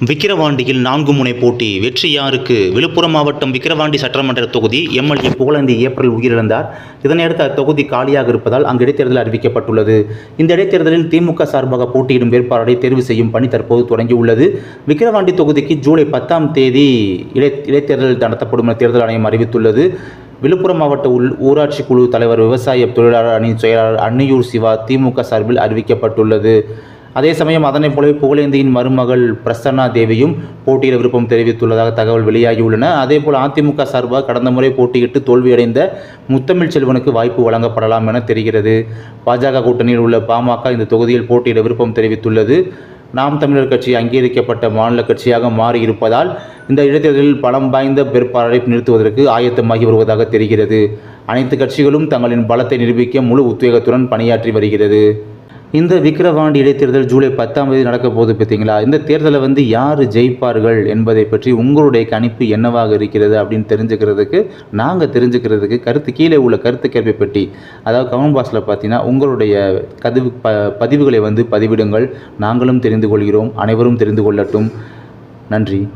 விக்கிரவாண்டியில் 4 முனை போட்டி வெற்றி யாருக்கு? விழுப்புரம் மாவட்டம் விக்கிரவாண்டி சட்டமன்ற தொகுதி எம்எல்ஏ புகழேந்தி ஏப்ரல் உயிரிழந்தார். இதனையடுத்து அத்தொகுதி காலியாக இருப்பதால் அங்கு இடைத்தேர்தல் அறிவிக்கப்பட்டுள்ளது. இந்த இடைத்தேர்தலில் திமுக சார்பாக போட்டியிடும் வேட்பாளரை தேர்வு செய்யும் பணி தற்போது தொடங்கியுள்ளது. விக்கிரவாண்டி தொகுதிக்கு ஜூலை 10ஆம் தேதி இடைத்தேர்தல் நடத்தப்படும் என தேர்தல் ஆணையம் அறிவித்துள்ளது. விழுப்புரம் மாவட்ட ஊராட்சி குழு தலைவர், விவசாய தொழிலாளர் அணி செயலாளர் அன்னியூர் சிவா திமுக சார்பில் அறிவிக்கப்பட்டுள்ளது. அதே சமயம் அதனைப் போலவே புகழேந்தியின் மருமகள் பிரசன்னா தேவியும் போட்டியிட விருப்பம் தெரிவித்துள்ளதாக தகவல் வெளியாகியுள்ளன. அதேபோல் அதிமுக சார்பாக கடந்த முறை போட்டியிட்டு தோல்வியடைந்த முத்தமிழ் செல்வனுக்கு வாய்ப்பு வழங்கப்படலாம் என தெரிகிறது. பாஜக கூட்டணியில் உள்ள பாமக இந்த தொகுதியில் போட்டியிட விருப்பம் தெரிவித்துள்ளது. நாம் தமிழர் கட்சி அங்கீகரிக்கப்பட்ட மாநில கட்சியாக மாறியிருப்பதால் இந்த இடைத்தேர்தலில் பலம் வாய்ந்த வேட்பாளரை நிறுத்துவதற்கு ஆயத்தமாகி வருவதாக தெரிகிறது. அனைத்து கட்சிகளும் தங்களின் பலத்தை நிரூபிக்க முழு உத்வேகத்துடன் பணியாற்றி வருகிறது. இந்த விக்கிரவாண்டி இடைத்தேர்தல் ஜூலை 10ஆம் தேதி நடக்க போகுது பார்த்தீங்களா? இந்த தேர்தலை யார் ஜெயிப்பார்கள் என்பதை பற்றி உங்களுடைய கணிப்பு என்னவாக இருக்கிறது அப்படின்னு தெரிஞ்சுக்கிறதுக்கு கீழே உள்ள கருத்து கேள்வி பெட்டி, அதாவது கமெண்ட் பாக்ஸில் பார்த்தீங்கன்னா உங்களுடைய பதிவுகளை பதிவிடுங்கள். நாங்களும் தெரிந்து கொள்கிறோம். அனைவரும் தெரிந்து கொள்ளட்டும். நன்றி.